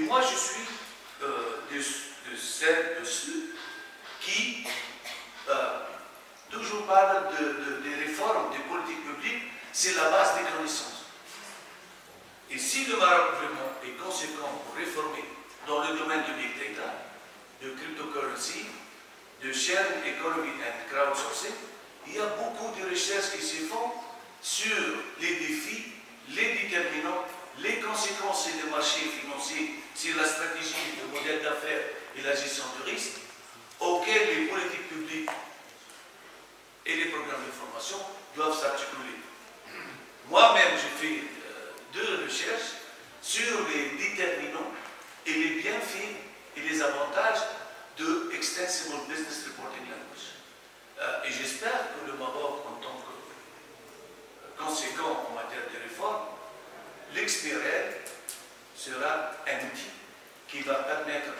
moi, je suis de ceux qui toujours parlent des réformes, des politiques publiques, c'est la base des connaissances. Et si le Maroc vraiment est conséquent pour réformer dans le domaine de Big Data, de cryptocurrency, de sharing economy and crowdsourcing, il y a beaucoup de recherches qui se font sur les défis, les déterminants, les conséquences des marchés financiers sur la stratégie, le modèle d'affaires et la gestion du risque, auxquels les politiques publiques et les programmes de formation doivent s'articuler. Moi-même, j'ai fait 2 recherches sur les déterminants et les bienfaits et les avantages de Extensible Business Reporting Language. Et j'espère que le Maroc, en tant que conséquent en matière de réforme, l'XBRL sera un outil qui va permettre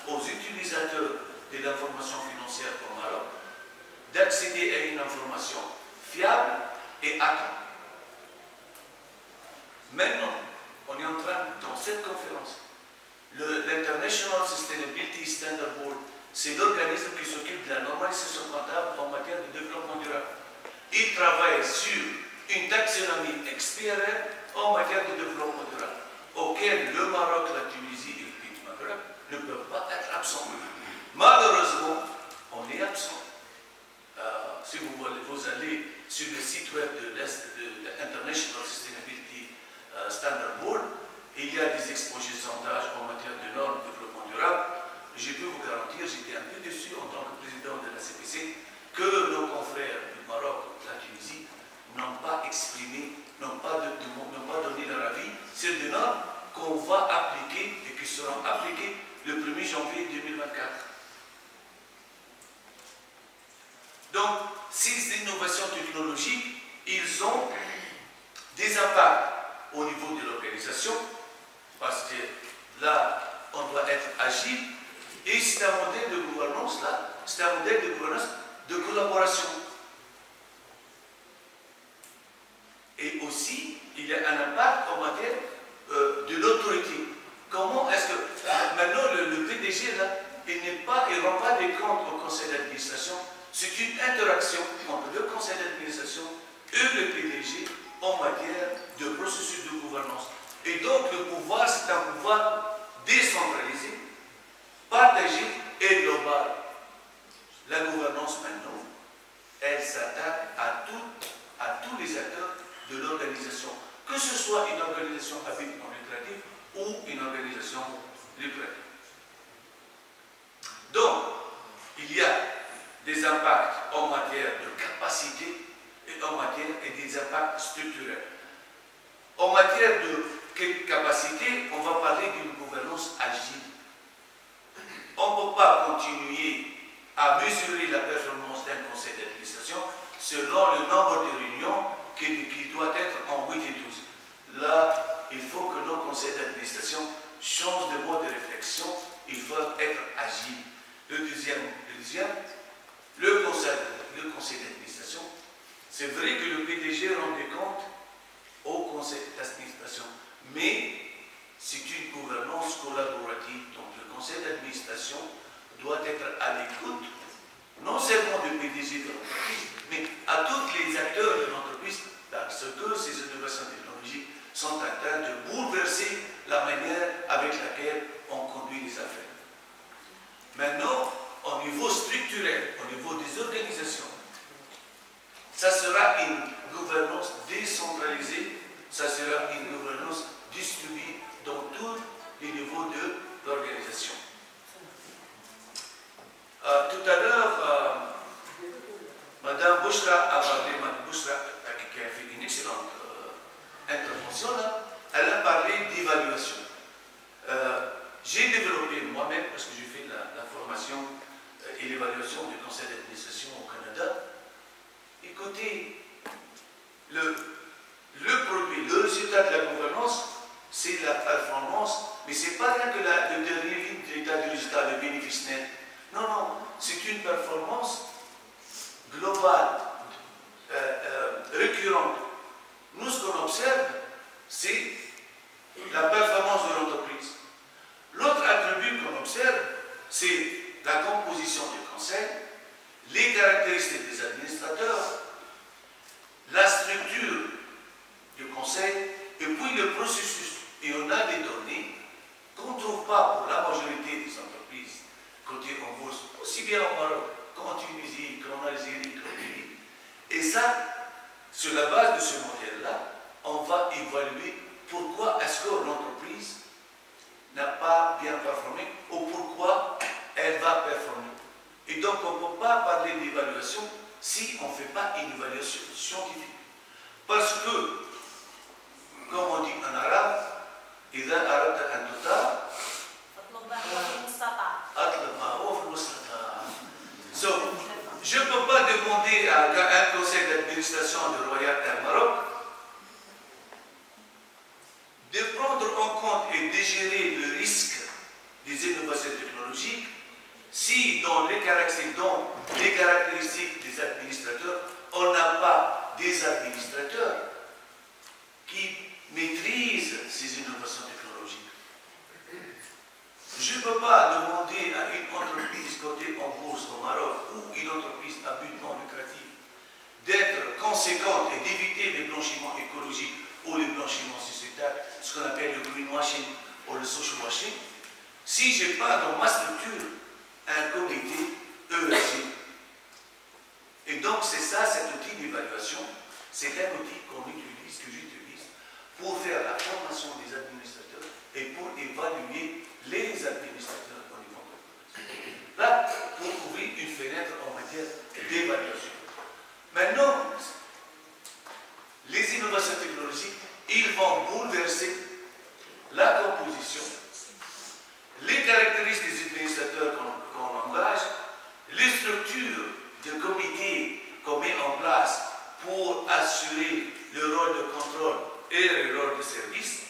aux utilisateurs de l'information financière au Maroc d'accéder à une information fiable et à temps. Maintenant, on est en train, dans cette conférence, l'International Sustainability Standard Board, c'est l'organisme qui s'occupe de la normalisation comptable en matière de développement durable. Il travaille sur une taxonomie XBRL en matière de développement durable, auquel le Maroc, la Tunisie et le pays du Maghreb ne peuvent pas être absents. Malheureusement, on est absent. Si vous allez sur le site web de l'International Sustainability Standard Board, il y a des exposés de sondage en matière de normes de développement durable. Je peux vous garantir, j'étais un peu déçu en tant que président de la CPC, que nos confrères du Maroc, de la Tunisie, n'ont pas exprimé, n'ont pas donné leur avis sur des normes qu'on va appliquer et qui seront appliquées le 1er janvier 2024. Donc, ces innovations technologiques, ils ont des impacts au niveau de l'organisation, parce que là, on doit être agile, et c'est un modèle de gouvernance, là, c'est un modèle de gouvernance de collaboration. Et aussi, il y a un impact en matière de l'autorité. Comment est-ce que, maintenant, le PDG, là, il ne rend pas des comptes au conseil d'administration. C'est une interaction entre le conseil d'administration et le PDG en matière de processus de gouvernance. Et donc, le pouvoir, c'est un pouvoir décentralisé, partagé et global. La gouvernance, maintenant, elle s'attaque à tous les acteurs de l'organisation, que ce soit une organisation à but non lucratif ou une organisation lucrative. Donc, il y a des impacts en matière de capacité et en matière des impacts structurels. En matière de capacité, on va parler d'une gouvernance agile. On ne peut pas continuer à mesurer la performance d'un conseil d'administration selon le nombre de réunions qui doit être en 8 et 12. Là, il faut que nos conseils d'administration changent de mode de réflexion, ils doivent être agiles. Le deuxième, le conseil d'administration, c'est vrai que le PDG rend des comptes au conseil d'administration, mais c'est une gouvernance collaborative. Donc le conseil d'administration doit être à l'écoute, non seulement du PDG de l'entreprise, mais à tous les acteurs de l'entreprise, parce que ces innovations technologiques sont en train de bouleverser la manière avec laquelle on conduit les affaires. Maintenant, au niveau structurel, au niveau des organisations, ça sera une gouvernance décentralisée, ça sera une gouvernance distribuée dans tous les niveaux de l'organisation. Tout à l'heure, Madame Bouchra a parlé, Madame Bouchra, qui a fait une excellente intervention là, elle a parlé d'évaluation. J'ai développé moi-même, parce que j'ai fait la formation et l'évaluation du conseil d'administration au Canada. Écoutez, le produit, le résultat de la gouvernance, c'est la performance, mais ce n'est pas rien que le dernier ligne de l'état du résultat, le bénéfice net. Non, non, c'est une performance globale, récurrente. Nous, ce qu'on observe, c'est la performance de l'entreprise. bien au Maroc qu'en Tunisie, qu'en Algérie, qu'en Libye. Et ça, sur la base de ce modèle-là, on va évaluer pourquoi est-ce que l'entreprise n'a pas bien performé ou pourquoi elle va performer. Et donc, on ne peut pas parler d'évaluation si on ne fait pas une évaluation scientifique. Parce que, comme on dit en arabe, إذا أردت أن تطاع أطلب ما هو في المستطاع. So, je ne peux pas demander à un conseil d'administration du Royal Air Maroc de prendre en compte et de gérer le risque des innovations technologiques si dans les caractéristiques des administrateurs, on n'a pas des administrateurs qui maîtrisent ces innovations technologiques. Je ne peux pas demander à une entreprise cotée en bourse au Maroc ou une entreprise à but non lucratif d'être conséquente et d'éviter les blanchiments écologiques ou les blanchiments sociétals, ce qu'on appelle le greenwashing ou le social washing, si je n'ai pas dans ma structure un comité ESG. Et donc c'est ça, cet outil d'évaluation, c'est un outil qu'on utilise, que j'utilise, pour faire la formation des administrateurs et pour évaluer les administrateurs au niveau de l'entreprise. Là, pour ouvrir une fenêtre en matière d'évaluation. Maintenant, les innovations technologiques, ils vont bouleverser la composition, les caractéristiques des administrateurs qu'on engage, les structures de comités qu'on met en place pour assurer le rôle de contrôle et le rôle de service,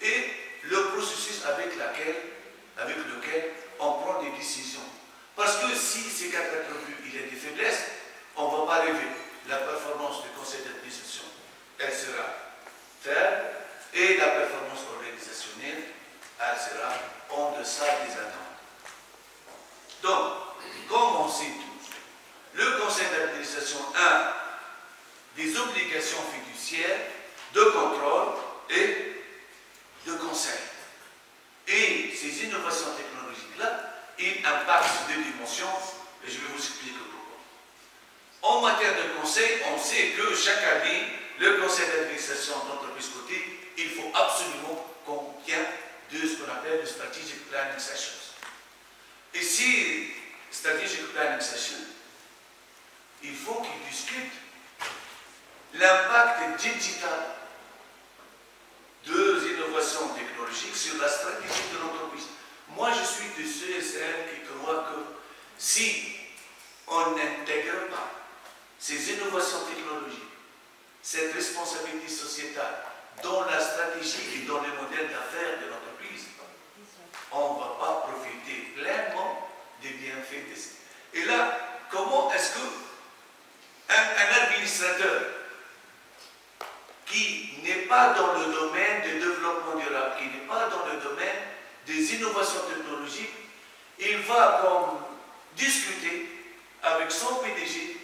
et le processus avec lequel on prend des décisions. Parce que si ces quatre attributs, il y a des faiblesses, on ne va pas rêver. La performance du conseil d'administration, elle sera faible, et la performance organisationnelle, elle sera en deçà des attentes. Donc, comme on sait tous, le conseil d'administration a des obligations fiduciaires de contrôle et de conseil. Et ces innovations technologiques-là, ils impactent sur deux dimensions, et je vais vous expliquer pourquoi. En matière de conseil, on sait que chaque année, le conseil d'administration d'entreprise cotée, il faut absolument qu'on tienne de ce qu'on appelle le Strategic Planning Sessions. Et si Strategic Planning Session, il faut qu'ils discutent l'impact digital des innovations technologiques sur la stratégie de l'entreprise. Moi, je suis de ceux et celles qui croient que si on n'intègre pas ces innovations technologiques, cette responsabilité sociétale dans la stratégie et dans les modèles d'affaires de l'entreprise, on ne va pas profiter pleinement des bienfaits de ces. Et là, comment est-ce qu'un administrateur qui n'est pas dans le domaine du développement durable, qui n'est pas dans le domaine des innovations technologiques, il va comme discuter avec son PDG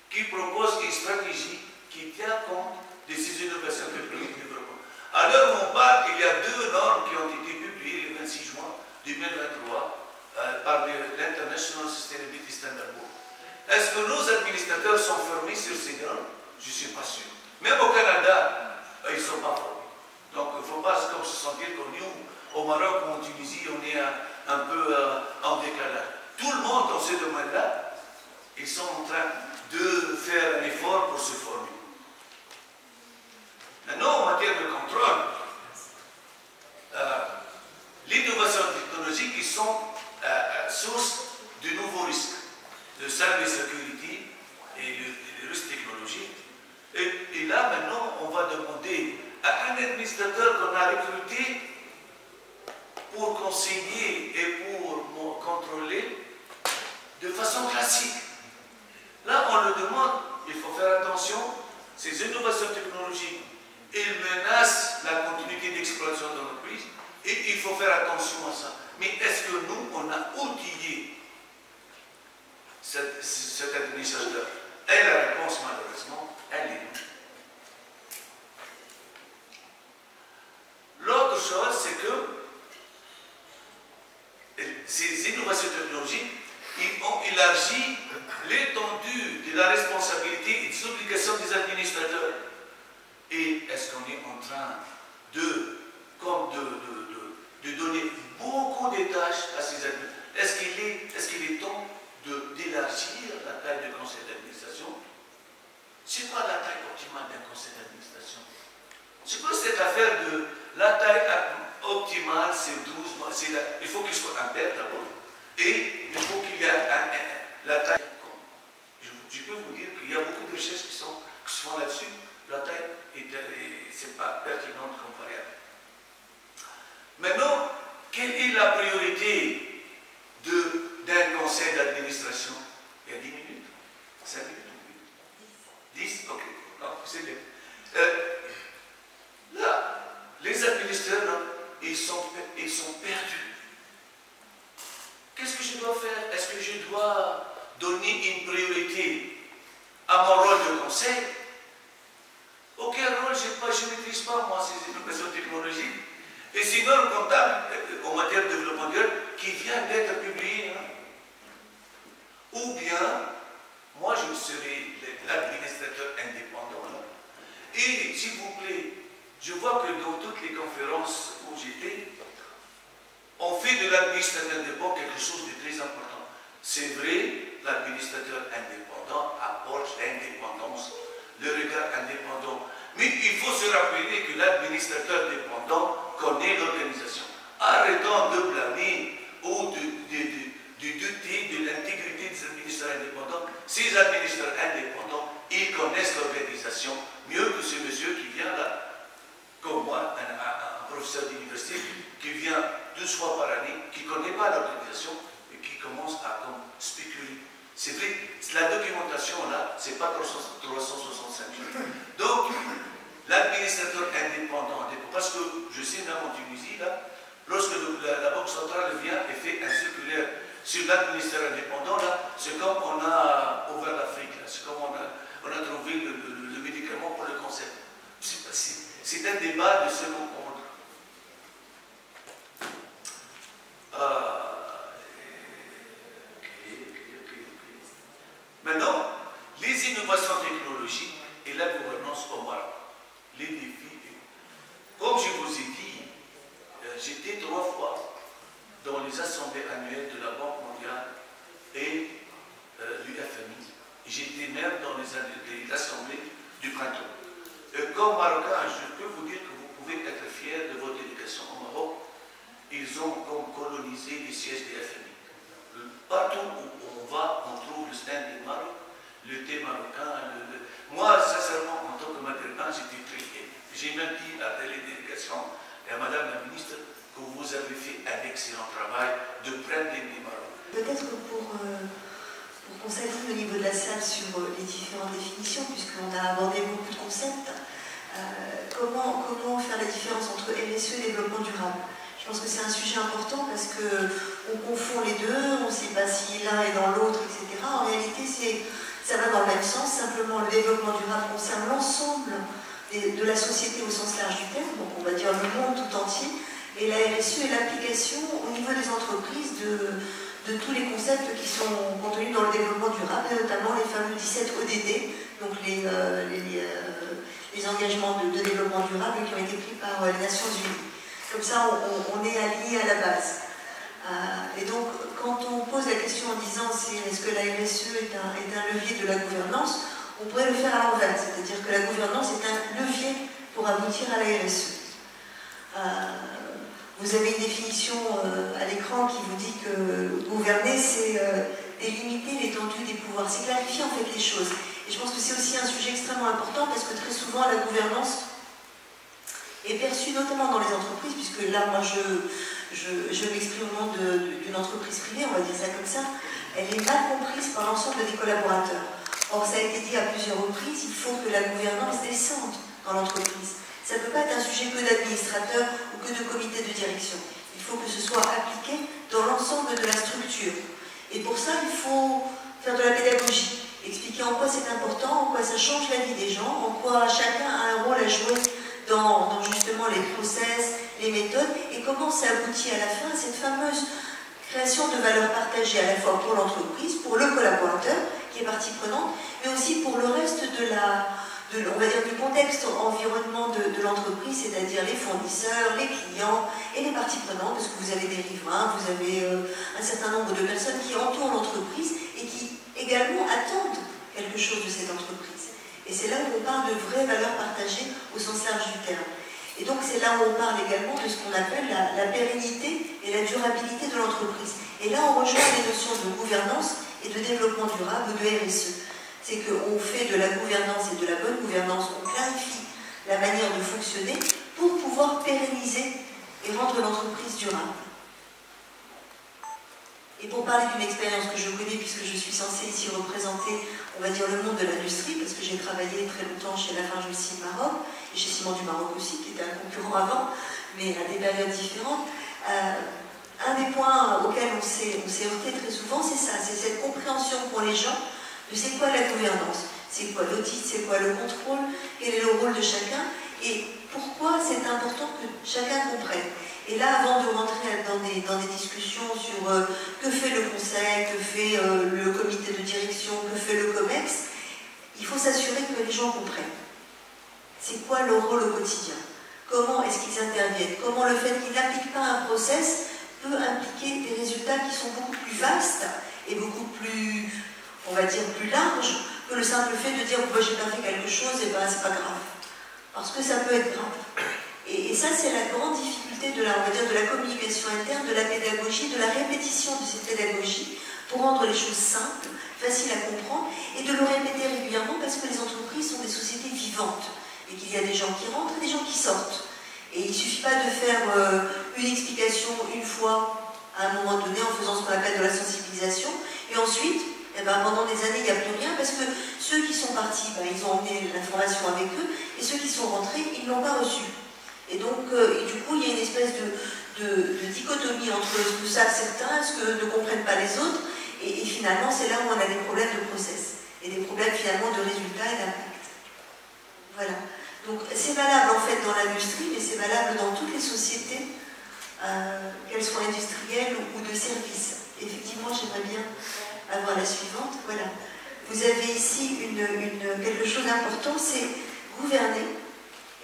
qui propose une stratégie qui tient compte de ces innovations technologiques de développement. À l'heure où on parle, il y a deux normes qui ont été publiées le 26 juin 2023 par l'International Sustainability Standard Board. Est-ce que nos administrateurs sont formés sur ces normes? Je ne suis pas sûr. Même au Canada, ils ne sont pas formés. Donc il ne faut pas comme se sentir comme nous, au Maroc ou en Tunisie, on est un peu en décalage. Tout le monde dans ce domaine-là, ils sont en train de faire un effort pour se former. Maintenant, en matière de contrôle, l'innovation technologique, ils sont source de nouveaux risques, de cyber security et de risques technologiques. Et là, maintenant, on va demander à un administrateur qu'on a recruté pour conseiller et pour contrôler de façon classique. Là, on le demande, il faut faire attention, ces innovations technologiques, elles menacent la continuité d'exploitation de l'entreprise et il faut faire attention à ça. Mais est-ce que nous, on a outillé cet administrateur? Et la réponse, malheureusement, elle est non. L'autre chose, c'est que ces innovations technologiques, ils ont élargi l'étendue de la responsabilité et des obligations des administrateurs. Et est-ce qu'on est en train de donner beaucoup de tâches à ces administrateurs? Est-ce qu'il est temps d'élargir la taille du conseil d'administration? C'est quoi la taille optimale d'un conseil d'administration? C'est quoi cette affaire de la taille optimale, c'est 12 mois, il faut qu'il soit impair d'abord, et il faut qu'il y ait la taille. Je peux vous dire qu'il y a beaucoup de recherches qui se font là-dessus. La taille, c'est pas pertinente comme variable. Maintenant, quelle est la priorité d'un conseil d'administration? Il y a 10 minutes, 5 minutes, 10, ok, non, c'est bien. Là, les administrateurs, ils sont perdus. Qu'est-ce que je dois faire? Est-ce que je dois donner une priorité à mon rôle de conseil? Auquel rôle je ne maîtrise pas, moi, ces innovations technologiques. Et sinon, le comptable, en matière de développement durable, qui vient d'être publié. Hein? Ou bien, moi, je serai l'administrateur indépendant. Là. Et, s'il vous plaît, je vois que dans toutes les conférences où j'étais, on fait de l'administrateur indépendant quelque chose de très important. C'est vrai, l'administrateur indépendant apporte l'indépendance, le regard indépendant. Mais il faut se rappeler que l'administrateur dépendant connaît l'organisation. Arrêtons de blâmer ou de douter de l'intégrité des administrateurs indépendants. Ces administrateurs indépendants, ils connaissent l'organisation mieux que ce monsieur qui vient là, comme moi, un professeur d'université, qui vient 12 fois par année, qui ne connaît pas l'organisation et qui commence à spéculer. C'est vrai, la documentation là, c'est pas 365 jours. Donc, l'administrateur indépendant, parce que je sais même en Tunisie, là, lorsque la Banque centrale vient et fait un circulaire sur l'administrateur indépendant, là, c'est comme on a ouvert l'Afrique, c'est comme on a trouvé le médicament pour le cancer. C'est un débat de second ordre. Maintenant, les innovations technologiques et la gouvernance au Maroc. Les défis. Comme je vous ai dit, j'étais 3 fois dans les assemblées annuelles de la Banque mondiale et l'UFMI. J'étais même dans les assemblées du printemps. Comme Marocain, je peux vous dire que vous pouvez être fiers de votre éducation au Maroc. Ils ont colonisé les sièges des FMI. Partout où on va, on trouve le stand du Maroc, le thé marocain. Moi, sincèrement, en tant que maghrébin, j'étais très fier. J'ai même dit à la délégation et à Madame la ministre que vous avez fait un excellent travail de prendre les Maroc. Peut-être que pour qu'on s'aligne au niveau de la salle sur les différentes définitions, puisqu'on a abordé beaucoup de concepts, comment faire la différence entre RSE et développement durable? Je pense que c'est un sujet important parce qu'on confond les deux, on ne sait pas si l'un est dans l'autre, etc. En réalité, ça va dans le même sens, simplement le développement durable concerne l'ensemble de la société au sens large du terme, donc on va dire le monde tout entier, et la RSE est l'application au niveau des entreprises de tous les concepts qui sont contenus dans le développement durable, et notamment les fameux 17 ODD, donc les engagements de développement durable qui ont été pris par les Nations Unies. Comme ça, on est aligné à la base. Et donc, quand on pose la question en disant est-ce que la RSE est un levier de la gouvernance, on pourrait le faire à l'envers, c'est-à-dire que la gouvernance est un levier pour aboutir à la RSE. Vous avez une définition à l'écran qui vous dit que gouverner, c'est délimiter l'étendue des pouvoirs, c'est clarifier en fait les choses. Et je pense que c'est aussi un sujet extrêmement important parce que très souvent la gouvernance est perçue notamment dans les entreprises, puisque là, moi, je m'exprime au nom d'une entreprise privée, on va dire ça comme ça, elle est mal comprise par l'ensemble des collaborateurs. Or, ça a été dit à plusieurs reprises, il faut que la gouvernance descende dans l'entreprise. Ça ne peut pas être un sujet que d'administrateurs ou que de comités de direction. Il faut que ce soit appliqué dans l'ensemble de la structure. Et pour ça, il faut faire de la pédagogie, expliquer en quoi c'est important, en quoi ça change la vie des gens, en quoi chacun a un rôle à jouer dans justement les process, les méthodes, et comment ça aboutit à la fin à cette fameuse Création de valeur partagée à la fois pour l'entreprise, pour le collaborateur qui est partie prenante, mais aussi pour le reste on va dire, du contexte environnement de l'entreprise, c'est-à-dire les fournisseurs, les clients et les parties prenantes, parce que vous avez des riverains, vous avez un certain nombre de personnes qui entourent l'entreprise et qui également attendent quelque chose de cette entreprise. Et c'est là où on parle de vraies valeurs partagées au sens large du terme. Et donc c'est là où on parle également de ce qu'on appelle la pérennité et la durabilité de l'entreprise. Et là on rejoint les notions de gouvernance et de développement durable ou de RSE. C'est qu'on fait de la gouvernance et de la bonne gouvernance, on clarifie la manière de fonctionner pour pouvoir pérenniser et rendre l'entreprise durable. Et pour parler d'une expérience que je connais, puisque je suis censée ici représenter, on va dire, le monde de l'industrie, parce que j'ai travaillé très longtemps chez Lafarge-Holcim Maroc, et chez Ciment du Maroc aussi, qui était un concurrent avant, mais à des périodes différentes. Un des points auxquels on s'est heurté très souvent, c'est ça, c'est cette compréhension pour les gens de c'est quoi la gouvernance, c'est quoi l'audit, c'est quoi le contrôle, quel est le rôle de chacun, et pourquoi c'est important que chacun comprenne. Et là, avant de rentrer dans des discussions sur que fait le conseil, que fait le comité de direction, que fait le COMEX, il faut s'assurer que les gens comprennent. C'est quoi leur rôle au quotidien? Comment est-ce qu'ils interviennent? Comment le fait qu'ils n'appliquent pas un process peut impliquer des résultats qui sont beaucoup plus vastes et beaucoup plus, on va dire, plus larges que le simple fait de dire oh, j'ai pas fait quelque chose, et ben c'est pas grave. Parce que ça peut être grave. Et ça, c'est la grande difficulté de la, on va dire, de la communication interne, de la pédagogie, de la répétition de cette pédagogie pour rendre les choses simples, faciles à comprendre et de le répéter régulièrement parce que les entreprises sont des sociétés vivantes et qu'il y a des gens qui rentrent et des gens qui sortent. Et il ne suffit pas de faire une explication une fois à un moment donné en faisant ce qu'on appelle de la sensibilisation et ensuite, eh ben, pendant des années, il n'y a plus rien parce que ceux qui sont partis, ben, ils ont emmené l'information avec eux et ceux qui sont rentrés, ils ne l'ont pas reçue. Et donc, du coup, il y a une espèce de dichotomie entre ce que savent certains, ce que ne comprennent pas les autres, et finalement, c'est là où on a des problèmes de process, et des problèmes finalement de résultats et d'impact. Voilà. Donc, c'est valable en fait dans l'industrie, mais c'est valable dans toutes les sociétés, qu'elles soient industrielles ou de services. Effectivement, j'aimerais bien avoir la suivante. Voilà. Vous avez ici quelque chose d'important, c'est gouverner.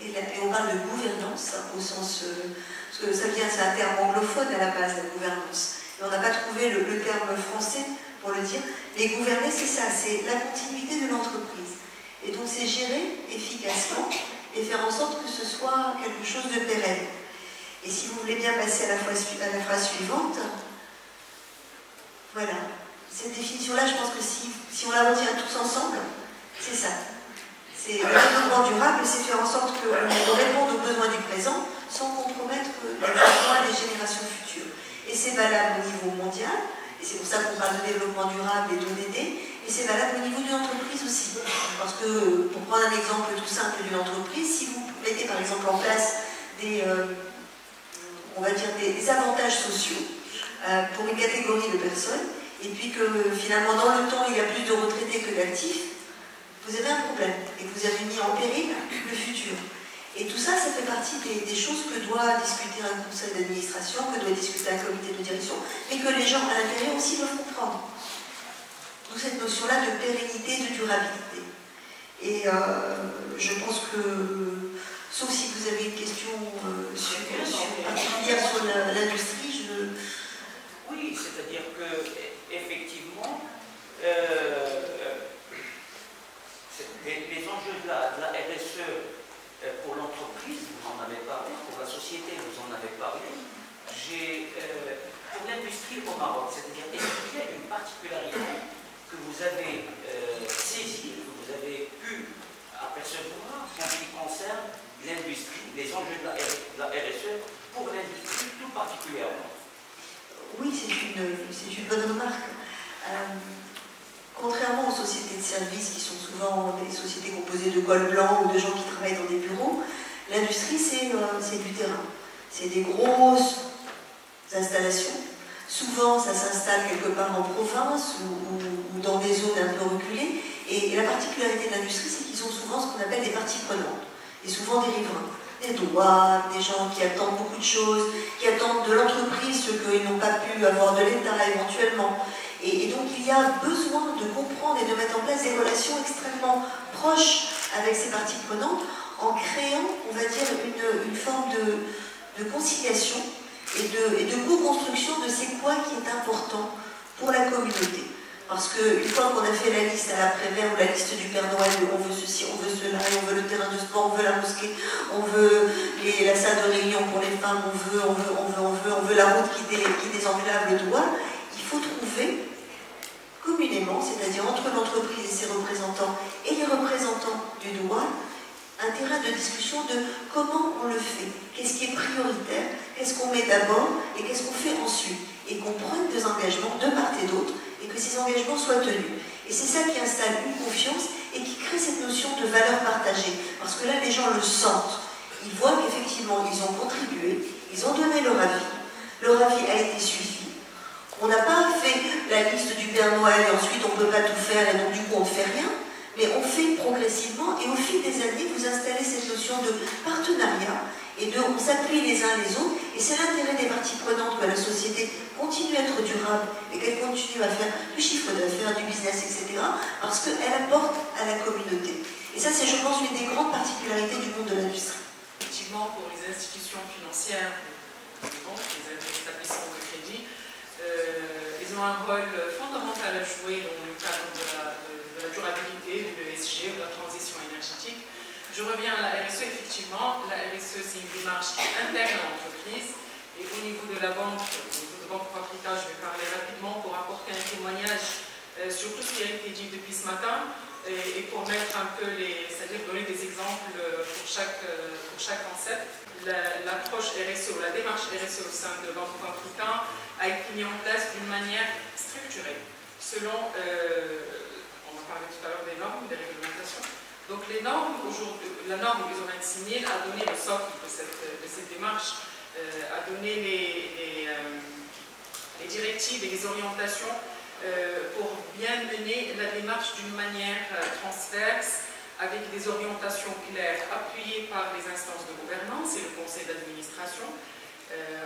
Et on parle de gouvernance, au sens... parce que ça vient, c'est un terme anglophone à la base, la gouvernance. Et on n'a pas trouvé le terme français pour le dire. Mais gouverner, c'est ça, c'est la continuité de l'entreprise. Et donc c'est gérer efficacement et faire en sorte que ce soit quelque chose de pérenne. Et si vous voulez bien passer à la phrase suivante, voilà. Cette définition-là, je pense que si on la retient tous ensemble, c'est ça. Le développement durable, c'est faire en sorte qu'on réponde aux besoins du présent sans compromettre les besoins des générations futures. Et c'est valable au niveau mondial, et c'est pour ça qu'on parle de développement durable et d'ODD, et c'est valable au niveau d'une entreprise aussi. Parce que, pour prendre un exemple tout simple d'une entreprise, si vous mettez par exemple en place on va dire des avantages sociaux pour une catégorie de personnes, et puis que finalement dans le temps il y a plus de retraités que d'actifs, vous avez un problème et vous avez mis en péril le futur. Et tout ça, ça fait partie des choses que doit discuter un conseil d'administration, que doit discuter un comité de direction, mais que les gens à l'intérieur aussi doivent comprendre. Donc cette notion-là de pérennité, de durabilité. Et je pense que, sauf si vous avez une question particulière sur l'industrie, Oui, c'est-à-dire que effectivement, les enjeux de la RSE pour l'entreprise, vous en avez parlé, pour la société, vous en avez parlé. Pour l'industrie au Maroc, c'est-à-dire est-ce qu'il y a une particularité que vous avez saisie, que vous avez pu apercevoir en ce qui concerne l'industrie, les enjeux de la RSE pour l'industrie tout particulièrement? Oui, c'est une bonne remarque. Contrairement aux sociétés de services qui sont souvent des sociétés composées de cols blancs ou de gens qui travaillent dans des bureaux, l'industrie c'est du terrain. C'est des grosses installations. Souvent ça s'installe quelque part en province ou dans des zones un peu reculées. Et la particularité de l'industrie, c'est qu'ils ont souvent ce qu'on appelle des parties prenantes, et souvent des riverains. des douanes, des gens qui attendent beaucoup de choses, qui attendent de l'entreprise ce qu'ils n'ont pas pu avoir de l'État éventuellement. Et donc il y a besoin de comprendre et de mettre en place des relations extrêmement proches avec ces parties prenantes en créant, on va dire, une forme de conciliation et de co-construction de c'est quoi qui est important pour la communauté. Parce qu'une fois qu'on a fait la liste à l'après-mère ou la liste du Père Noël, on veut ceci, on veut cela, on veut le terrain de sport, on veut la mosquée, on veut la salle de réunion pour les femmes, on veut la route qui désenclave le Doual, il faut trouver communément, c'est-à-dire entre l'entreprise et ses représentants et les représentants du Doual, un terrain de discussion de comment on le fait, qu'est-ce qui est prioritaire, qu'est-ce qu'on met d'abord et qu'est-ce qu'on fait ensuite, et qu'on prenne des engagements de part et d'autre, et que ces engagements soient tenus. Et c'est ça qui installe une confiance et qui crée cette notion de valeur partagée. Parce que là, les gens le sentent. Ils voient qu'effectivement, ils ont contribué, ils ont donné leur avis a été suivi. On n'a pas fait la liste du Père Noël et ensuite on ne peut pas tout faire et donc du coup on ne fait rien. Mais on fait progressivement et au fil des années, vous installez cette notion de partenariat et on s'appuie les uns les autres. Et c'est l'intérêt des parties prenantes que la société continue à être durable et qu'elle continue à faire du chiffre d'affaires, du business, etc. parce qu'elle apporte à la communauté. Et ça, c'est, je pense, une des grandes particularités du monde de l'industrie. Effectivement, pour les institutions financières, les banques, les établissements de crédit, ils ont un rôle fondamental à jouer dans le cadre de la durabilité, de l'ESG, de la transition énergétique. Je reviens à la RSE, effectivement. La RSE, c'est une démarche qui est interne à l'entreprise. Et au niveau de la banque, au niveau de Banque Paprika, je vais parler rapidement pour apporter un témoignage sur tout ce qui a été dit depuis ce matin et pour mettre un peu c'est-à-dire donner des exemples pour chaque concept. L'approche RSE ou la démarche RSE au sein de Banque Paprika a été mise en place d'une manière structurée, selon, on va parler tout à l'heure des normes, des réglementations. Donc les normes, aujourd'hui, la norme ISO 26000 a donné le socle de cette démarche, a donné les directives et les orientations pour bien mener la démarche d'une manière transverse, avec des orientations claires appuyées par les instances de gouvernance et le conseil d'administration.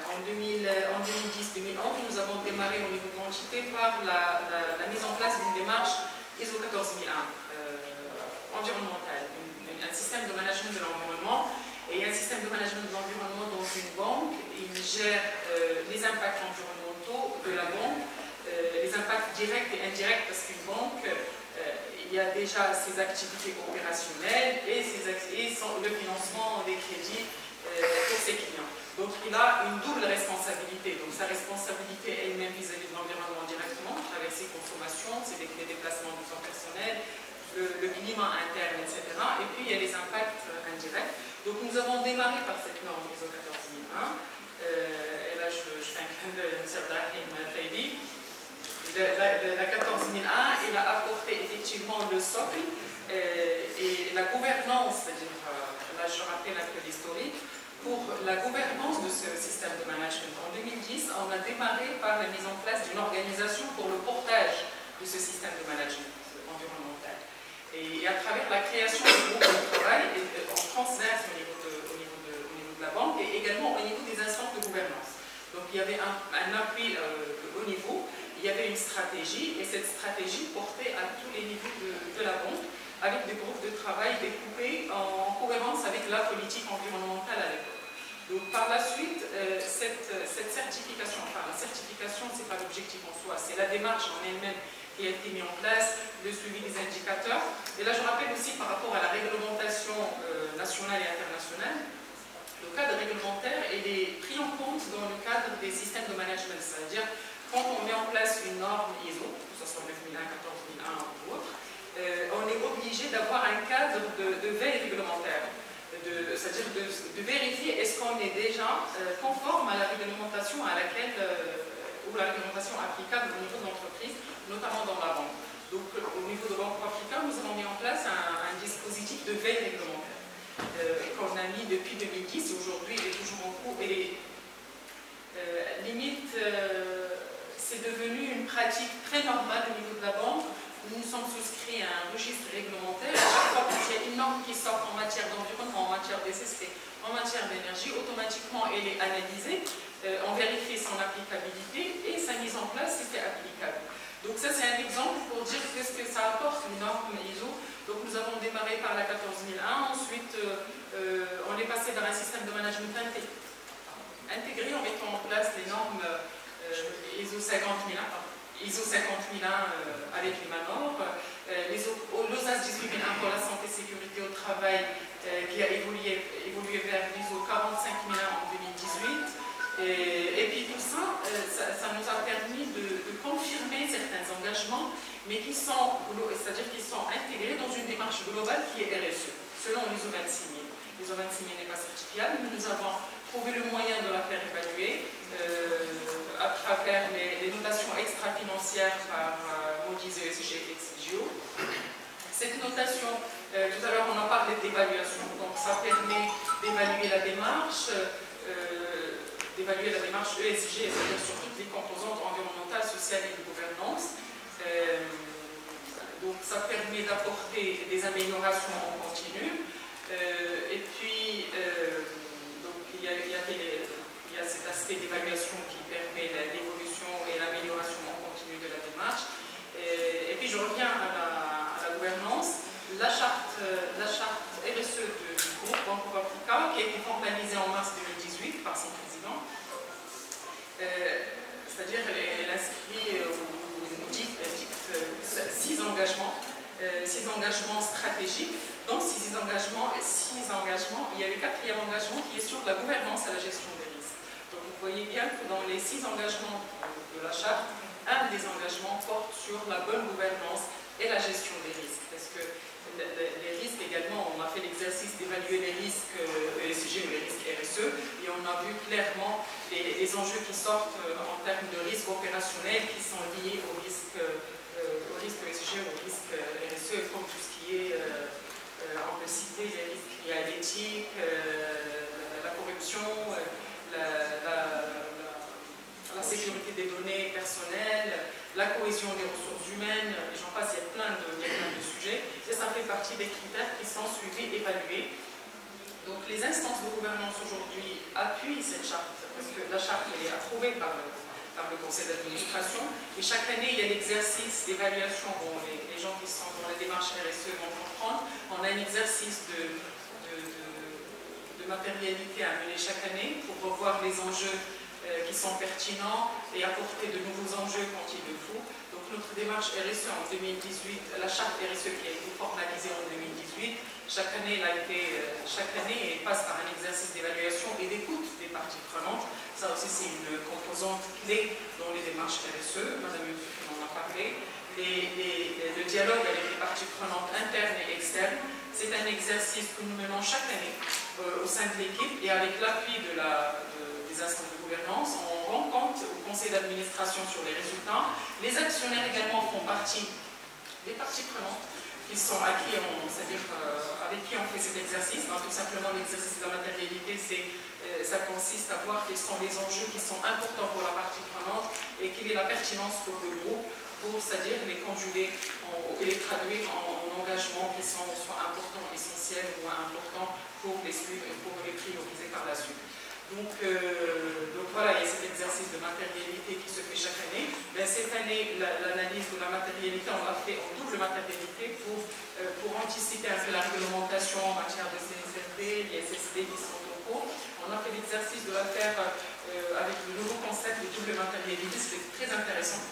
En 2010-2011, nous avons démarré au niveau de l'entité par la mise en place d'une démarche ISO 14001 environnementale, un système de management de l'environnement. Et un système de management de l'environnement dans une banque, il gère les impacts environnementaux de la banque, les impacts directs et indirects, parce qu'une banque, il y a déjà ses activités opérationnelles et le financement des crédits pour ses clients. Donc il a une double responsabilité. Donc sa responsabilité elle-même vis-à-vis de l'environnement directement, à travers ses consommations, ses déplacements de son personnel, le climat interne, etc. Et puis il y a les impacts indirects. Donc nous avons démarré par cette norme ISO 14001. Et là je fais un clin d'œil à M. Brahim Faydi. La 14001, il a apporté effectivement le socle et la gouvernance, c'est-à-dire, là je rappelle un peu l'historique, pour la gouvernance de ce système de management. En 2010, on a démarré par la mise en place d'une organisation pour le portage de ce système de management environnemental. Et à travers la création du groupe de travail en transverse au niveau de la banque et également au niveau des instances de gouvernance. Donc il y avait un appui au niveau. Il y avait une stratégie et cette stratégie portait à tous les niveaux de la banque avec des groupes de travail découpés en cohérence avec la politique environnementale à l'époque. Donc par la suite, cette certification, enfin la certification, ce n'est pas l'objectif en soi, c'est la démarche en elle-même qui a été mise en place, le suivi des indicateurs. Et là je rappelle aussi par rapport à la réglementation nationale et internationale, le cadre réglementaire est pris en compte dans le cadre des systèmes de management, c'est-à-dire quand on met en place une norme ISO, que ce soit 9001, 14001 ou autre, on est obligé d'avoir un cadre de veille réglementaire, c'est-à-dire de vérifier est-ce qu'on est déjà conforme à la réglementation à laquelle, ou la réglementation applicable au niveau de l'entreprise, notamment dans la banque. Donc au niveau de Banque Paprika, nous avons mis en place un dispositif de veille réglementaire qu'on a mis depuis 2010, aujourd'hui il est toujours en cours et limite c'est devenu une pratique très normale au niveau de la banque. Nous nous sommes souscrits à un registre réglementaire. À chaque fois qu'il y a une une norme qui sort en matière d'environnement, en matière d'SSP, en matière d'énergie, automatiquement elle est analysée, on vérifie son applicabilité et sa mise en place si c'est applicable. Donc ça c'est un exemple pour dire ce que ça apporte une norme ISO. Donc nous avons démarré par la 14001, ensuite on est passé dans un système de management intégré en mettant en place les normes ISO 50001 avec les MANOR, l'OSAS 18001 pour la santé et sécurité au travail qui a évolué vers l'ISO 45001 en 2018. Et puis tout ça, ça nous a permis de confirmer certains engagements, mais c'est-à-dire qu'ils sont intégrés dans une démarche globale qui est RSE, selon l'ISO 26000. L'ISO 26000 n'est pas certifiable, mais nous avons trouvé le moyen de la faire évaluer à travers les notations extra-financières par Moody's, ESG et XGO. Cette notation, tout à l'heure on a parlé d'évaluation, donc ça permet d'évaluer la démarche ESG, c'est-à-dire sur toutes les composantes environnementales, sociales et de gouvernance. Donc ça permet d'apporter des améliorations en continu. Et puis, donc, il y a cet aspect d'évaluation qui permet l'évolution et l'amélioration en continu de la démarche. Et puis je reviens à la gouvernance. La charte RSE du groupe Banco Africa, qui a été formalisée en mars 2018 par son président, c'est-à-dire elle inscrit ou dicte 6 engagements stratégiques. Dans ces 6 engagements, il y a le 4e engagement qui est sur la gouvernance et la gestion des risques. Donc vous voyez bien que dans les 6 engagements de la charte, un des engagements porte sur la bonne gouvernance et la gestion des risques. Parce que les risques également, on a fait l'exercice d'évaluer les risques ESG ou les risques RSE et on a vu clairement les enjeux qui sortent en termes de risques opérationnels qui sont liés aux risques ESG ou aux risques RSE, comme tout ce qui est, on peut citer les risques liés à l'éthique, la corruption, la sécurité des données personnelles, la cohésion des ressources humaines, et j'en passe, il y a plein de sujets, et ça fait partie des critères qui sont suivis, évalués. Donc les instances de gouvernance aujourd'hui appuient cette charte, parce que la charte est approuvée par le conseil d'administration, et chaque année il y a l'exercice d'évaluation, bon, les gens qui sont dans la démarche RSE vont comprendre, on a un exercice de matérialité à mener chaque année pour revoir les enjeux qui sont pertinents et apporter de nouveaux enjeux quand il le faut. Donc notre démarche RSE en 2018, la charte RSE qui a été formalisée en 2018, chaque année elle passe par un exercice d'évaluation et d'écoute des parties prenantes. Ça aussi c'est une composante clé dans les démarches RSE, Madame Youssouf en a parlé. Le dialogue avec les parties prenantes internes et externes, c'est un exercice que nous menons chaque année au sein de l'équipe et avec l'appui des instances de gouvernance. On rend compte au conseil d'administration sur les résultats. Les actionnaires également font partie des parties prenantes qui sont avec qui on fait cet exercice. Donc, tout simplement, l'exercice de la matérialité, ça consiste à voir quels sont les enjeux qui sont importants pour la partie prenante et quelle est la pertinence pour le groupe, pour, c'est-à-dire les conjuguer et les traduire en engagements qui sont soit importants, essentiels ou importants pour les suivre et pour les prioriser par la suite. Donc voilà, il y a cet exercice de matérialité qui se fait chaque année. Mais cette année, l'analyse de la matérialité, on l'a fait en double matérialité pour anticiper un peu la réglementation en matière de CSRD, les SSD qui sont en cours. On a fait l'exercice de la faire avec le nouveau concept de double matérialité, c'était très intéressant.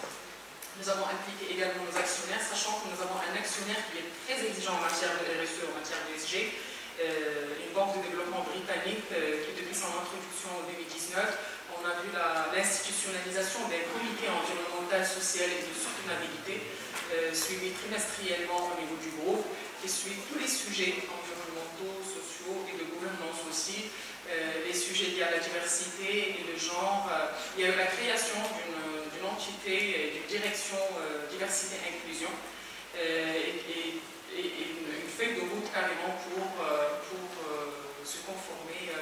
Nous avons impliqué également nos actionnaires, sachant que nous avons un actionnaire qui est très exigeant en matière de RSE, en matière de ESG, une banque de développement britannique qui, depuis son introduction en 2019, on a vu l'institutionnalisation des comités environnementaux, sociaux et de soutenabilité, suivis trimestriellement au niveau du groupe, qui suit tous les sujets environnementaux, sociaux et de gouvernance aussi, les sujets liés à la diversité et le genre. Il y a eu la création d'une entité, d'une direction diversité et inclusion, et une feuille de route carrément pour se conformer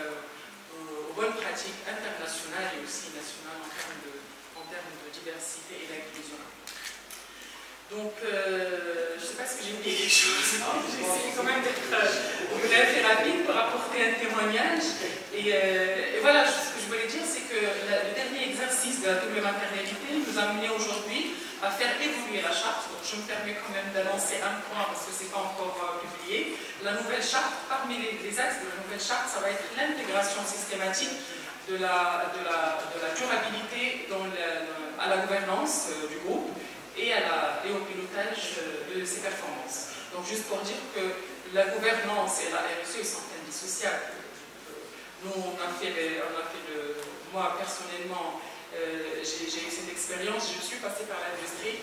aux bonnes pratiques internationales et aussi nationales en termes de diversité et d'inclusion. Donc, je ne sais sais pas si j'ai oublié quelque chose. J'ai essayé quand même d'être bref et rapide pour apporter un témoignage. Et voilà, ce que je voulais dire, c'est que le dernier exercice de la double maternalité nous a mené aujourd'hui à faire évoluer la charte. Donc je me permets quand même d'annoncer un point parce que ce n'est pas encore publié. La nouvelle charte, parmi les axes de la nouvelle charte, ça va être l'intégration systématique de la durabilité à la gouvernance du groupe et au pilotage de ses performances. Donc juste pour dire que la gouvernance et la RSE sont indissociables. Nous, moi personnellement, j'ai eu cette expérience, je suis passée par l'industrie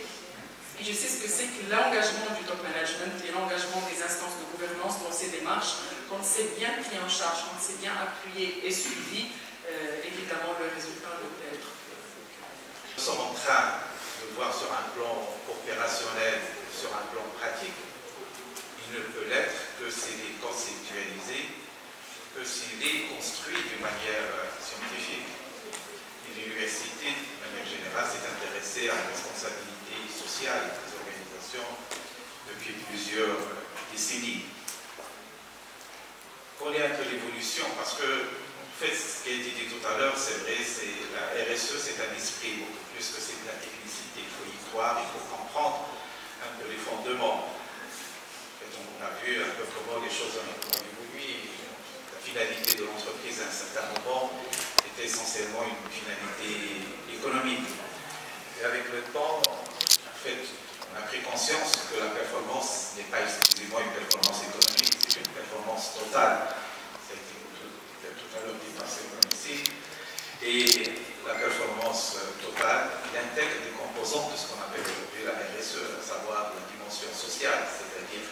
et je sais ce que c'est que l'engagement du top management et l'engagement des instances de gouvernance dans ces démarches, quand c'est bien pris en charge, quand c'est bien appuyé et suivi, évidemment le résultat doit être. Nous sommes en train de voir sur un plan opérationnel, sur un plan pratique, il ne peut l'être que s'il est conceptualisé, que s'il est construit d'une manière scientifique. Et l'université, de manière générale, s'est intéressée à la responsabilité sociale des organisations depuis plusieurs décennies. Connaît un peu l'évolution, parce que, en fait, ce qui a été dit tout à l'heure, c'est vrai, la RSE, c'est un esprit beaucoup plus que c'est de la technicité. Il faut y croire, il faut comprendre un peu les fondements. Et donc, on a vu un peu comment les choses ont évolué. La finalité de l'entreprise, à un certain moment, était essentiellement une finalité économique. Et avec le temps, en fait, on a pris conscience que la performance n'est pas exclusivement une performance économique, c'est une performance totale. Ça a été tout à l'heure dit par certains ici. Et la performance totale, il intègre des composantes de ce qu'on appelle aujourd'hui la RSE, à savoir la dimension sociale, c'est-à-dire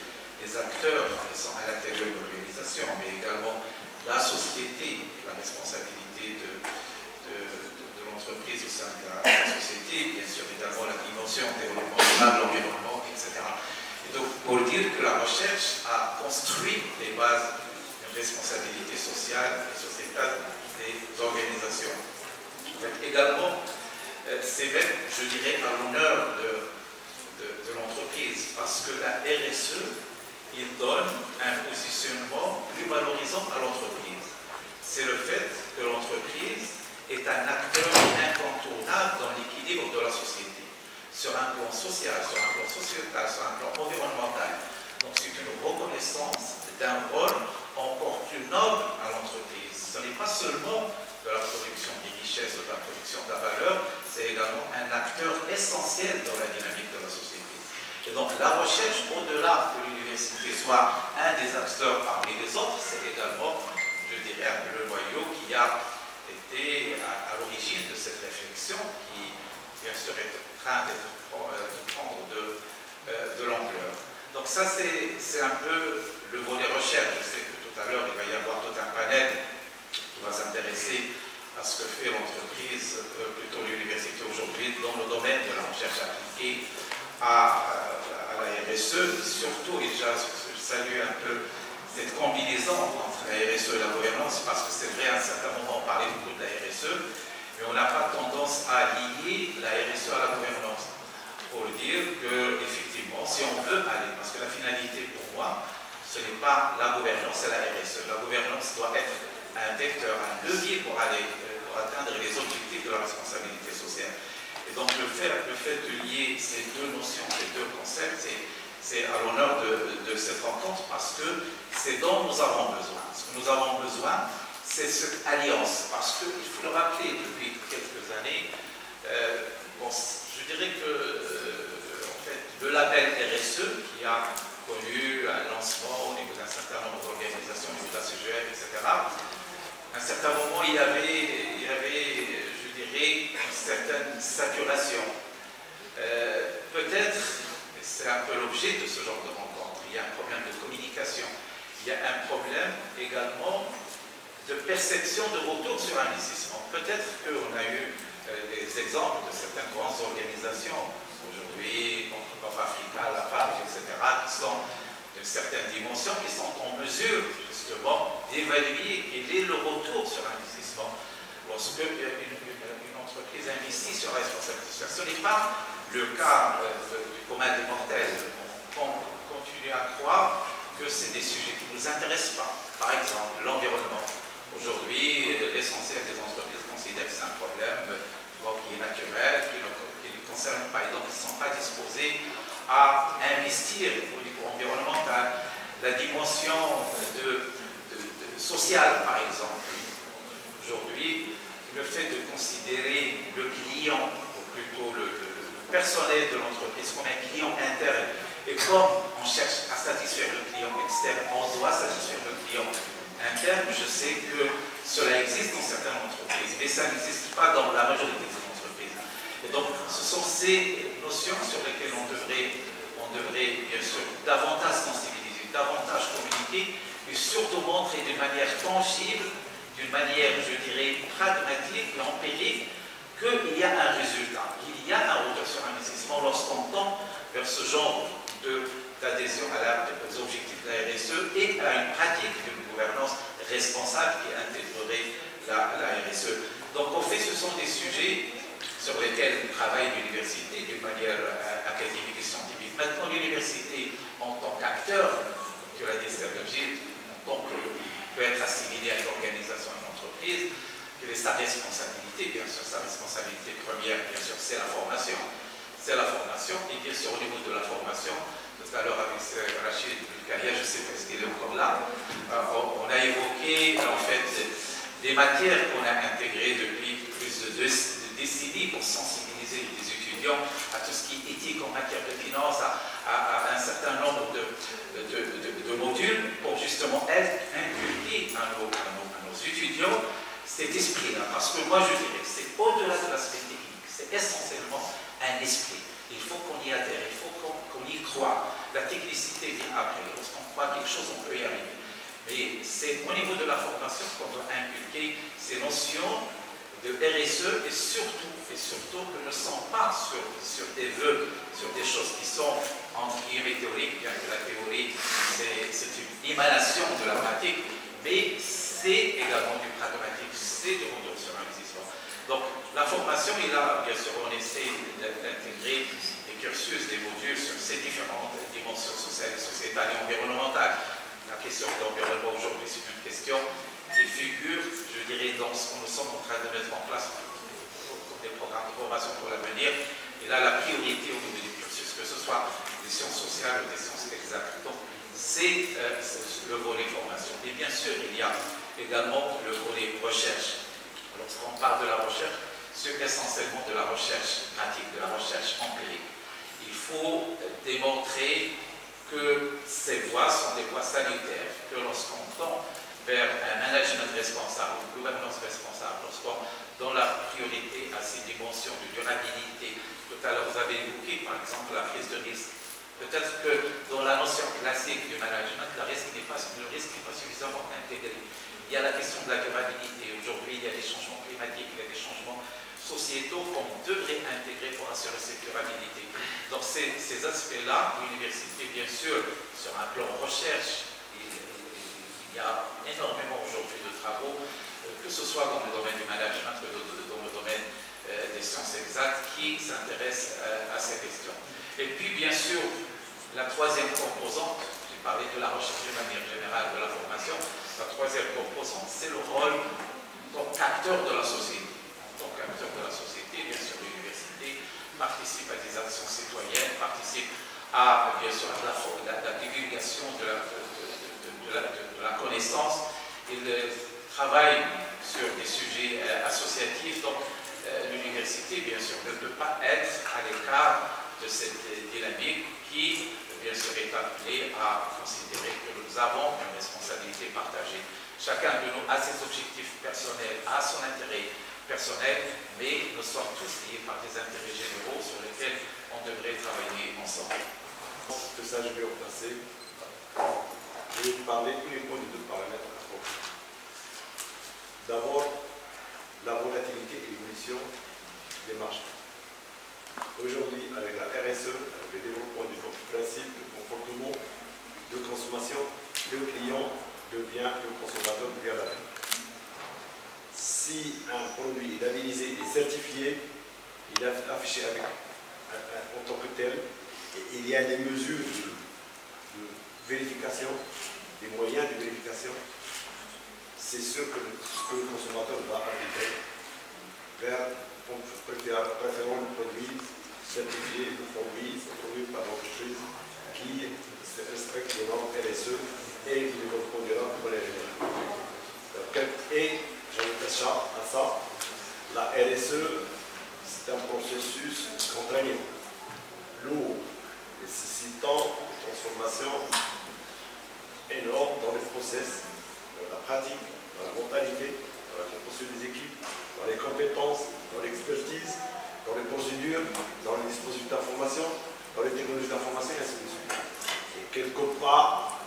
les acteurs qui sont à l'intérieur de l'organisation, mais également la société, la responsabilité de l'entreprise au sein de la société, bien sûr également la dimension développement durable, l'environnement, etc. Et donc, pour dire que la recherche a construit les bases de responsabilité sociale et sociétale des organisations. Donc, également, c'est même, je dirais, à l'honneur de l'entreprise, parce que la RSE, il donne un positionnement plus valorisant à l'entreprise. C'est le fait que l'entreprise est un acteur incontournable dans l'équilibre de la société, sur un plan social, sur un plan sociétal, sur un plan environnemental. Donc c'est une reconnaissance d'un rôle encore plus noble à l'entreprise. Ce n'est pas seulement de la production des richesses, de la production de la valeur, c'est également un acteur essentiel dans la dynamique de la société. Et donc la recherche, au-delà que l'université soit un des acteurs parmi les autres, c'est également, je dirais, un peu le noyau qui a été à l'origine de cette réflexion qui, bien sûr, est en train de prendre de l'ampleur. Donc ça, c'est un peu le volet recherche. Je sais que tout à l'heure, il va y avoir tout un panel qui va s'intéresser à ce que fait l'entreprise, plutôt l'université aujourd'hui, dans le domaine de la recherche appliquée à la RSE, surtout, et je salue un peu cette combinaison entre la RSE et la gouvernance, parce que c'est vrai, à un certain moment, on parlait beaucoup de la RSE, mais on n'a pas tendance à lier la RSE à la gouvernance. Pour dire qu'effectivement, si on veut aller, parce que la finalité pour moi, ce n'est pas la gouvernance, c'est la RSE. La gouvernance doit être un vecteur, un levier pour atteindre les objectifs de la responsabilité sociale. Et donc le fait de lier ces deux notions, ces deux concepts, c'est à l'honneur de cette rencontre parce que c'est dont nous avons besoin. Ce que nous avons besoin, c'est cette alliance. Parce qu'il faut le rappeler, depuis quelques années, je dirais que en fait, le label RSE, qui a connu un lancement au niveau d'un certain nombre d'organisations, au niveau de la CGM, etc., à un certain moment, il y avait je dirais, une certaine saturation. Peut-être, c'est un peu l'objet de ce genre de rencontre, il y a un problème de communication, il y a un problème également de perception de retour sur investissement. Peut-être qu'on a eu des exemples de certaines grandes organisations, aujourd'hui, comme Africa, la FAB, etc., qui sont d'une certaine dimension, qui sont en mesure, justement, d'évaluer quel est le retour sur investissement. Lorsque une entreprise investit sur la responsabilité sociale, ce n'est pas le cas du commun des mortels. On continuez à croire que c'est des sujets qui ne vous intéressent pas. Par exemple, l'environnement. Aujourd'hui, l'essentiel des entreprises considèrent que c'est un problème qui est naturel, qui ne concerne pas, et donc ils ne sont pas disposés à investir au niveau environnemental. La dimension sociale, par exemple. Aujourd'hui, le fait de considérer le client, ou plutôt le personnel de l'entreprise comme un client interne, et comme on cherche à satisfaire le client externe, on doit satisfaire le client interne. Je sais que cela existe dans certaines entreprises, mais ça n'existe pas dans la majorité des entreprises. Et donc, ce sont ces notions sur lesquelles on devrait bien sûr davantage sensibiliser, davantage communiquer, et surtout montrer d'une manière tangible, d'une manière, je dirais, pragmatique et empirique, qu'il y a un résultat, qu'il y a un retour sur investissement lorsqu'on tend vers ce genre d'adhésion aux objectifs de la RSE et à une pratique d'une gouvernance responsable qui intégrerait la RSE. Donc, en fait, ce sont des sujets sur lesquels travaille l'université d'une manière académique et scientifique. Maintenant, l'université, en tant qu'acteur, que l'a dit Serge, donc peut être assimilée à une organisation, à une entreprise, quelle est sa responsabilité? Bien sûr, sa responsabilité première, bien sûr, c'est la formation. C'est la formation, et bien sûr, au niveau de la formation, tout à l'heure avec Rachid Bulgaria, je ne sais pas ce qu'il est encore là, on a évoqué en fait des matières qu'on a intégrées depuis plus de 2 décennies pour sensibiliser les étudiants à tout ce qui est éthique en matière de finance, à un certain nombre de modules pour justement inculquer à nos étudiants cet esprit-là. Parce que moi je dirais, c'est au-delà de l'aspect technique, c'est essentiellement un esprit. Il faut qu'on y adhère, il faut qu'on y croit. La technicité vient après. Lorsqu'on croit quelque chose, on peut y arriver. Mais c'est au niveau de la formation qu'on doit inculquer ces notions de RSE et surtout que ne sont pas sur des vœux, sur des choses qui sont entre guillemets théoriques, bien que la théorie c'est une émanation de la pratique, mais c'est également du pragmatique, c'est du retour sur investissement. Donc la formation, et là bien sûr on essaie d'intégrer des cursus, des modules sur ces différentes dimensions sociales, sociétales et environnementales. La question de l'environnement aujourd'hui, c'est une question qui figure, je dirais, dans ce que nous sommes en train de mettre en place comme des programmes de formation pour l'avenir. Et là, la priorité au niveau des cursus, que ce soit des sciences sociales ou des sciences exactes. Donc, c'est le volet formation. Et bien sûr, il y a également le volet recherche. Lorsqu'on parle de la recherche, c'est essentiellement de la recherche pratique, de la recherche empirique. Il faut démontrer que ces voies sont des voies sanitaires, que lorsqu'on tend vers un management responsable, une gouvernance responsable, lorsqu'on donne la priorité à ces dimensions de durabilité. Tout à l'heure, vous avez évoqué, par exemple, la prise de risque. Peut-être que dans la notion classique du management, le risque n'est pas suffisamment intégré. Il y a la question de la durabilité. Aujourd'hui, il y a des changements climatiques, il y a des changements sociétaux qu'on devrait intégrer pour assurer cette durabilité. Donc ces aspects-là, l'université, bien sûr, sur un plan recherche, il y a énormément aujourd'hui de travaux, que ce soit dans le domaine du management, que dans le domaine des sciences exactes, qui s'intéressent à ces questions. Et puis, bien sûr, la troisième composante, j'ai parlé de la recherche de manière générale, de la formation, la troisième composante, c'est le rôle qu'acteur de la société. En tant qu'acteur de la société, bien sûr, l'université participe à des actions citoyennes, participe à, bien sûr, à la divulgation de la connaissance. Il travaille sur des sujets associatifs. Donc, l'université, bien sûr, ne peut pas être à l'écart de cette dynamique qui, bien sûr, est appelée à considérer que nous avons une responsabilité partagée. Chacun de nous a ses objectifs personnels, a son intérêt personnel, mais nous sommes tous liés par des intérêts généraux sur lesquels on devrait travailler ensemble. Que ça, je vais replacer. Je vais vous parler uniquement de 2 paramètres importants. D'abord, la volatilité et l'évolution des marchés. Aujourd'hui, avec la RSE, avec le développement du principe de comportement de consommation, le client devient le consommateur devient la vie. Si un produit est labellisé et certifié, il est affiché avec, en tant que tel, et il y a des mesures de vérification, des moyens de vérification, c'est sûr que le consommateur va arriver vers, préférant le produit certifié, le produit par l'entreprise qui respecte les normes RSE et le développement durable pour les généraux. Et j'ajoute à ça, la RSE, c'est un processus contraignant, lourd, nécessitant une transformation énorme dans les process, dans la pratique, dans la mentalité, dans la composition des équipes, dans les compétences, dans l'expertise, dans les procédures, dans les dispositifs d'information, dans les technologies d'information, et ainsi de suite. Et quelque part,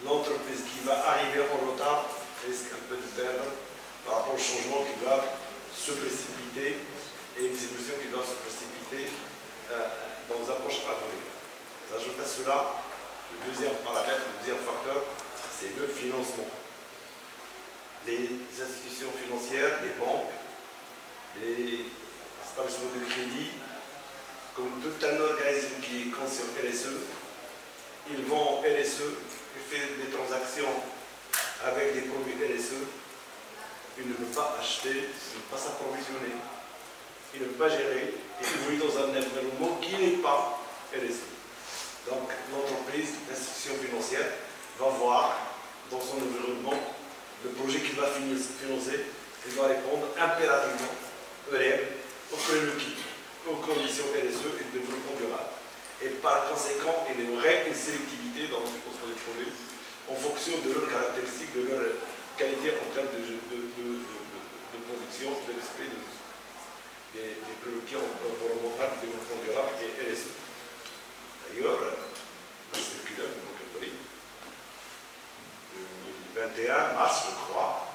l'entreprise qui va arriver en retard risque un peu de perdre par rapport aux changements qui doivent se précipiter et les évolutions qui doivent se précipiter dans un prochain avenir. J'ajoute à cela le deuxième paramètre, le deuxième facteur, c'est le financement. Les institutions financières, les banques, les établissements de crédit, comme tout un organisme qui est conscient RSE, ils vont RSE et faire des transactions avec des produits RSE. Ils ne peuvent pas acheter, ils ne peuvent pas s'approvisionner, ils ne peuvent pas gérer et évoluer dans un environnement qui n'est pas RSE. Donc l'entreprise, l'institution financière va voir dans son environnement le projet qu'il va financer, il va répondre impérativement aux règles, aux prérequis, aux conditions RSE et de développement durable. Et par conséquent, il y aurait une sélectivité dans le financement des projets en fonction de leurs caractéristiques, de leur qualité en termes de production, de l'esprit des prérequis environnementaux, de développement durable et RSE. D'ailleurs, la circulaire de Montgomery, 21 mars, je crois,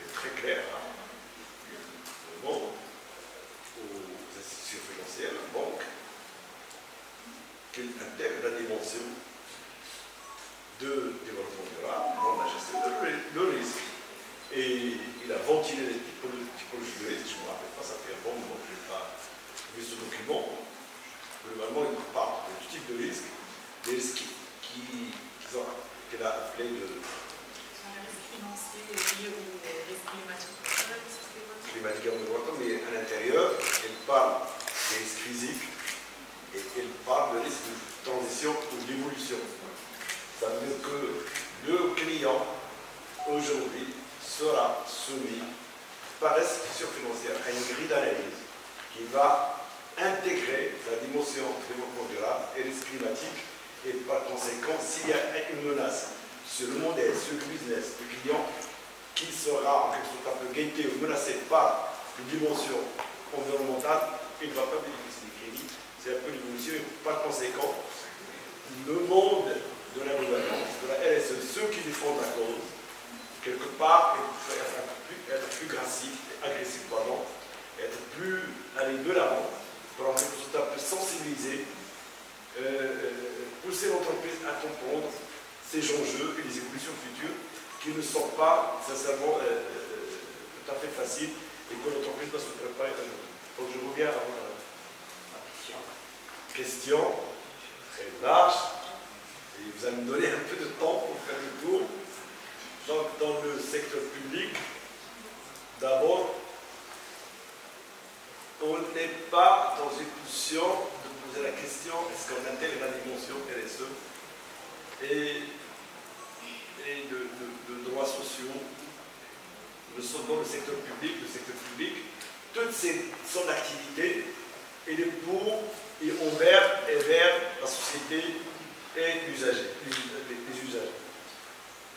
est très clair. Bon, aux institutions financières, la banque, qu'il intègre la dimension de développement durable dans la gestion de risque. Et il a ventilé les typologies de risque, je ne me rappelle pas, ça fait un bon moment que je n'ai pas vu ce document. Globalement, il parle du type de risque, des risques qu'il a appelé de. Les risques financiers liés aux risques climatiques. Climatique environnemental, mais à l'intérieur, il parle des risques physiques et il parle de risques de transition ou d'évolution. Ça veut dire que le client, aujourd'hui, sera soumis par l'institution financière à une grille d'analyse qui va intégrer la dimension développement durable et risque climatique et par conséquent, s'il y a une menace sur le modèle, sur le business du client qui sera en quelque sorte un peu guetté ou menacé par une dimension environnementale, il ne va pas bénéficier du crédit. C'est un peu l'évolution et par conséquent, le monde de la gouvernance, de la RSE, ceux qui défendent la cause, quelque part, être plus agressif, être plus aller de l'avant, pour en quelque sorte un peu sensibiliser, pousser l'entreprise à comprendre ces enjeux et les évolutions futures qui ne sont pas sincèrement tout à fait faciles et que l'entreprise doit se préparer à nous. Donc je reviens à ma question très large et vous allez me donner un peu de temps pour faire le tour. Donc dans le secteur public, d'abord, on n'est pas dans une position de poser la question est-ce qu'on intègre la dimension RSE et de droits sociaux. Nous sommes dans le secteur public, toute son activité, il est pour et envers et vers la société et les usagers.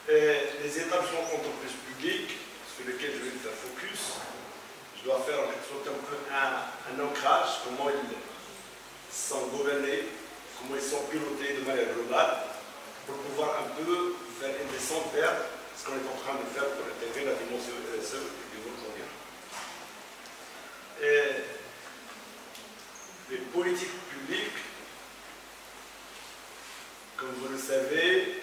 Les établissements d'entreprise publiques, sur lesquels je vais faire focus, je dois faire en quelque sorte un peu un ancrage, comment ils sont gouvernés, comment ils sont pilotés de manière globale, pour pouvoir un peu faire une descente vers ce qu'on est en train de faire pour intégrer la dimension RSE et du développement durable. Les politiques publiques, comme vous le savez,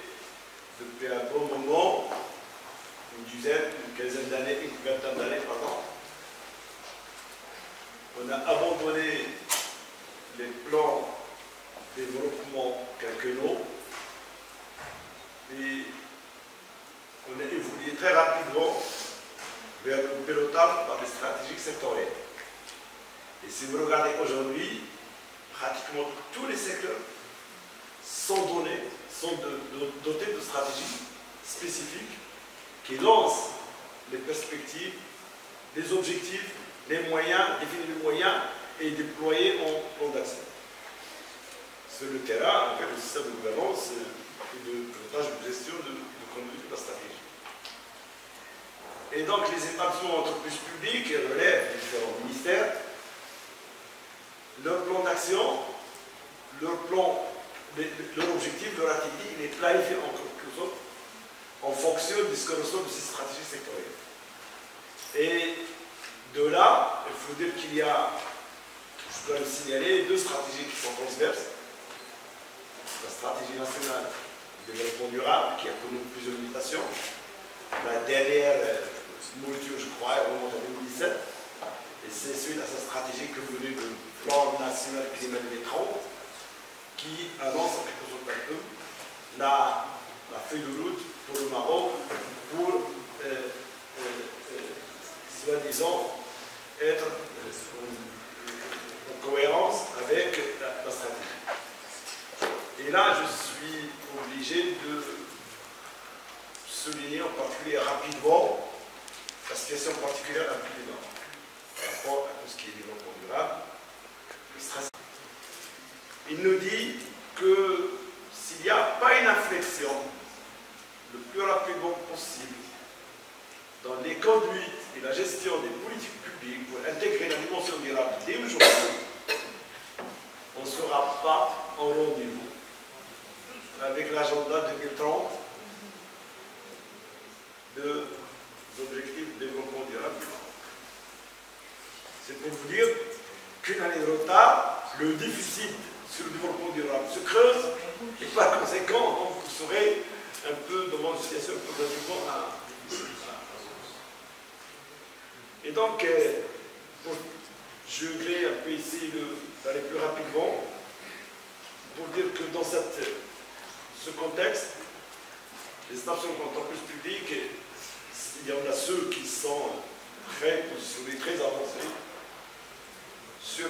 depuis un bon moment, une quinzaine d'années, une vingtaine d'années, pardon, on a abandonné les plans de développement quinquennaux si vous regardez aujourd'hui, pratiquement tous les secteurs sont dotés de stratégies spécifiques qui lancent les perspectives, les objectifs, les moyens, définir les moyens et déployer en plan d'action. Sur le terrain, en fait, le système de gouvernance et de pilotage de gestion de conduite de la stratégie. Et donc, les établissements d'entreprise publique relèvent des différents ministères. Leur plan d'action, leur objectif, leur activité, il est planifié en quelque sorte en fonction de ce que ressort de ces stratégies sectorielles. Et de là, il faut dire qu'il y a, je dois le signaler, deux stratégies qui sont transverses. La stratégie nationale de développement durable, qui a connu plusieurs limitations. La dernière mouture, je crois, remonte en 2017. Et c'est suite à cette stratégie que vous venez le plan national climat 2030, qui annonce en quelque sorte un peu la feuille de route pour le Maroc pour, soi-disant, être en cohérence avec la stratégie. Et là, je suis obligé de souligner en particulier rapidement la situation particulière à plus nord par rapport à tout ce qui est développement durable. Il nous dit que s'il n'y a pas une inflexion le plus rapidement possible dans les conduites et la gestion des politiques publiques pour intégrer la dimension durable dès aujourd'hui, on ne sera pas en rendez-vous avec l'agenda 2030 de l'objectif de développement durable. C'est pour vous dire qu'une année de retard, le déficit sur le développement durable se creuse et par conséquent, vous serez un peu dans une situation relativement à. Et donc, je vais un peu essayer d'aller plus rapidement pour dire que dans ce contexte, les stations d'entreprise publique, il y en a ceux qui sont très positionnés, très avancés sur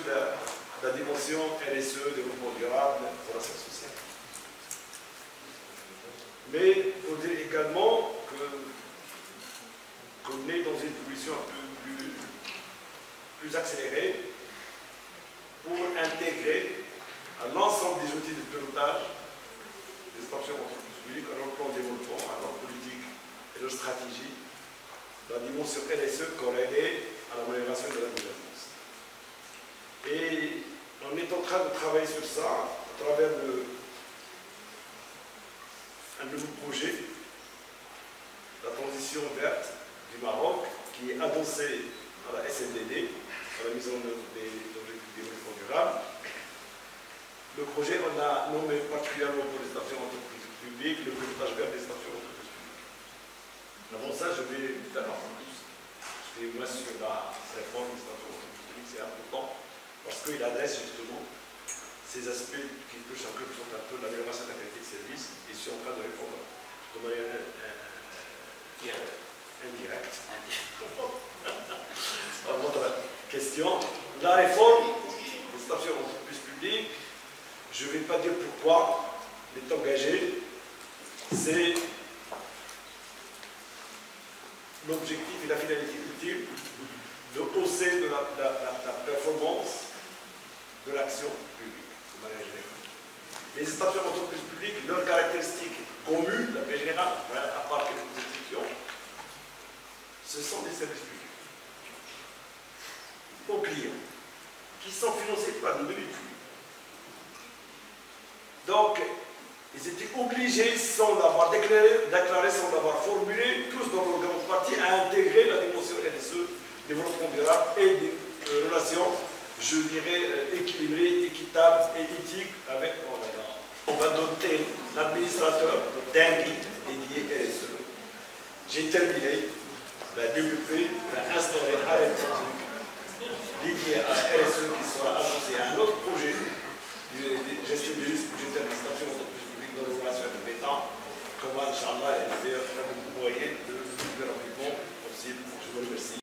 la dimension RSE, développement durable, relation sociale. Mais on dit également qu'on est dans une évolution un peu plus accélérée pour intégrer à l'ensemble des outils de pilotage des stations d'entreprise publique, à leur plan de développement, à leur politique et leur stratégie, la dimension RSE corrélée à l'amélioration de la gouvernance. Et on est en train de travailler sur ça à travers un nouveau projet, la transition verte du Maroc, qui est adossé à la SNDD, à la mise en œuvre des objectifs de développement durable. Le projet, on a nommé particulièrement pour les stations d'entreprise publiques le pilotage vert des stations d'entreprise publiques. Avant ça, je vais faire un peu plus. Je vais moi sur la réforme des stations d'entreprise publiques, c'est important, parce qu'il adresse justement ces aspects qui touchent un peu l'amélioration de la qualité de service, et sont en train de répondre de manière indirecte à votre question. La réforme des stations d'entreprise publiques, je ne vais pas dire pourquoi elle est engagée, c'est l'objectif et la finalité ultime de hausser de la performance de l'action publique. Les stations d'entreprise publiques, leurs caractéristiques communes, la paix générale, à part quelques exceptions, ce sont des services publics aux clients, qui sont financés par le public. Donc, ils étaient obligés, sans l'avoir déclaré, sans l'avoir formulé, tous dans leur grande partie, à intégrer la dimension RSE, développement durable et des relations, je dirais, équilibrées, équitables et éthiques avec. On va doter l'administrateur d'un guide dédié RSE. J'ai terminé, la DUP va instaurer un arrêté dédié à RSE qui sera annoncé à un autre projet de gestion des risques budgétaires des stations d'entreprise publique dans les relations avec l'État, comment, Inch'Allah, elle fait un moyen de le plus rapidement possible. Je vous remercie.